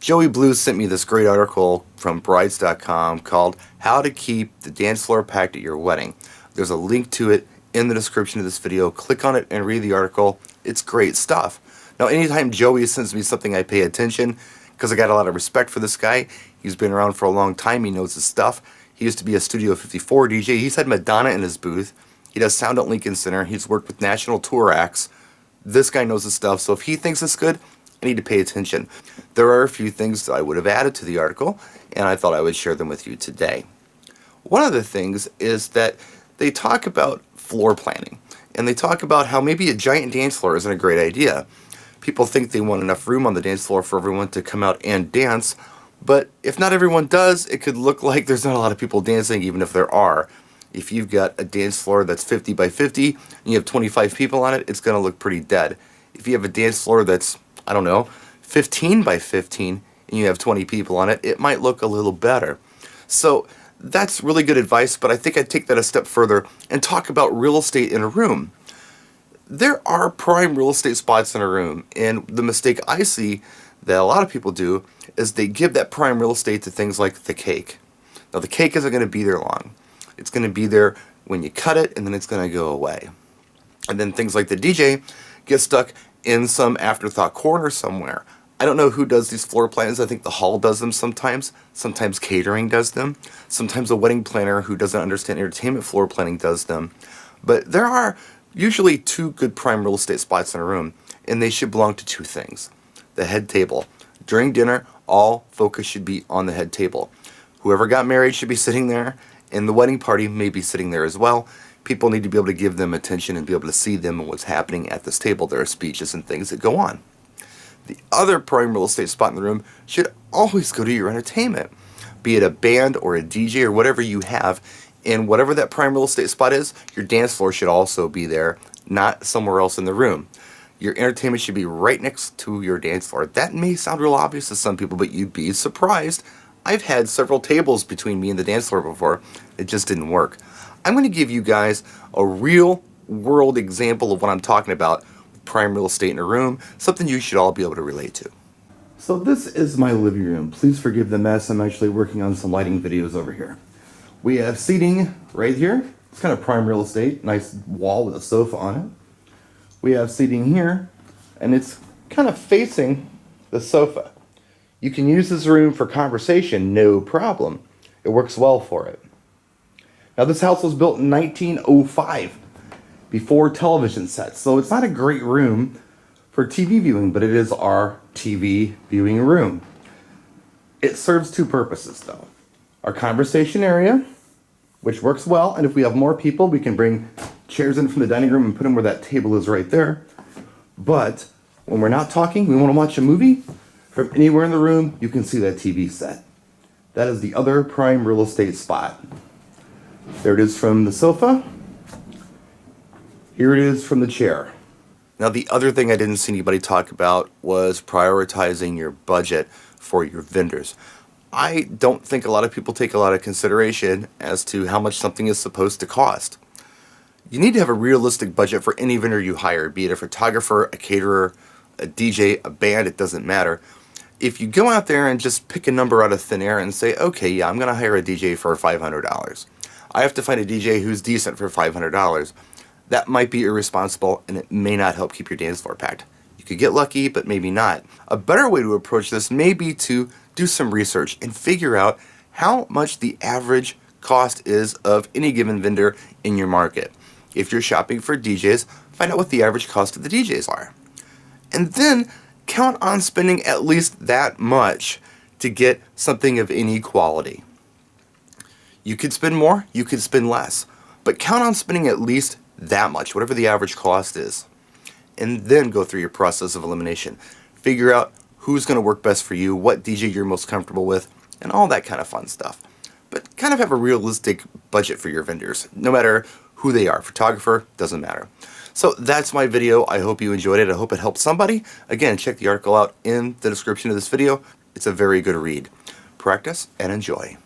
Joey Blue sent me this great article from brides.com called How to Keep the Dance Floor Packed at Your Wedding. There's a link to it in the description of this video. Click on it and read the article. It's great stuff. Now, anytime Joey sends me something, I pay attention because I got a lot of respect for this guy. He's been around for a long time. He knows his stuff. He used to be a Studio 54 DJ. He's had Madonna in his booth. He does sound at Lincoln Center. He's worked with national tour acts. This guy knows his stuff, so if he thinks it's good, I need to pay attention. There are a few things that I would have added to the article, and I thought I would share them with you today. One of the things is that they talk about floor planning, and they talk about how maybe a giant dance floor isn't a great idea. People think they want enough room on the dance floor for everyone to come out and dance, but if not everyone does, it could look like there's not a lot of people dancing, even if there are. If you've got a dance floor that's 50 by 50 and you have 25 people on it, it's going to look pretty dead. If you have a dance floor that's, I don't know, 15 by 15 and you have 20 people on it, it might look a little better. So that's really good advice, but I think I'd take that a step further and talk about real estate in a room. There are prime real estate spots in a room, and the mistake I see that a lot of people do is they give that prime real estate to things like the cake. Now, the cake isn't going to be there long. It's going to be there when you cut it, and then it's going to go away. And then things like the DJ get stuck in some afterthought corner somewhere. I don't know who does these floor plans. I think the hall does them sometimes. Sometimes catering does them. Sometimes a wedding planner who doesn't understand entertainment floor planning does them. But there are usually two good prime real estate spots in a room, and they should belong to two things. The head table. During dinner, all focus should be on the head table. Whoever got married should be sitting there, and the wedding party may be sitting there as well. People need to be able to give them attention and be able to see them and what's happening at this table. There are speeches and things that go on. The other prime real estate spot in the room should always go to your entertainment, be it a band or a DJ or whatever you have. And whatever that prime real estate spot is, your dance floor should also be there, not somewhere else in the room. Your entertainment should be right next to your dance floor. That may sound real obvious to some people, but you'd be surprised. I've had several tables between me and the dance floor before. It just didn't work. I'm going to give you guys a real world example of what I'm talking about with prime real estate in a room, something you should all be able to relate to. So this is my living room. Please forgive the mess. I'm actually working on some lighting videos over here. We have seating right here. It's kind of prime real estate. Nice wall with a sofa on it. We have seating here, and it's kind of facing the sofa. You can use this room for conversation, no problem. It works well for it. Now, this house was built in 1905, before television sets, so it's not a great room for TV viewing, but it is our TV viewing room. It serves two purposes, though. Our conversation area, which works well, and if we have more people, we can bring chairs in from the dining room and put them where that table is right there. But when we're not talking, we want to watch a movie, from anywhere in the room, you can see that TV set. That is the other prime real estate spot. There it is from the sofa. Here it is from the chair. Now, the other thing I didn't see anybody talk about was prioritizing your budget for your vendors. I don't think a lot of people take a lot of consideration as to how much something is supposed to cost. You need to have a realistic budget for any vendor you hire, be it a photographer, a caterer, a DJ, a band, it doesn't matter. If you go out there and just pick a number out of thin air and say, okay, yeah, I'm going to hire a DJ for $500. I have to find a DJ who's decent for $500. That might be irresponsible, and it may not help keep your dance floor packed. You could get lucky, but maybe not. A better way to approach this may be to do some research and figure out how much the average cost is of any given vendor in your market. If you're shopping for DJs, find out what the average cost of the DJs are. And then count on spending at least that much to get something of any quality. You could spend more, you could spend less, but count on spending at least that much, whatever the average cost is. And then go through your process of elimination. Figure out who's going to work best for you, what DJ you're most comfortable with, and all that kind of fun stuff. But kind of have a realistic budget for your vendors, no matter who they are. Photographer, doesn't matter. So that's my video. I hope you enjoyed it. I hope it helped somebody. Again, check the article out in the description of this video. It's a very good read. Practice and enjoy.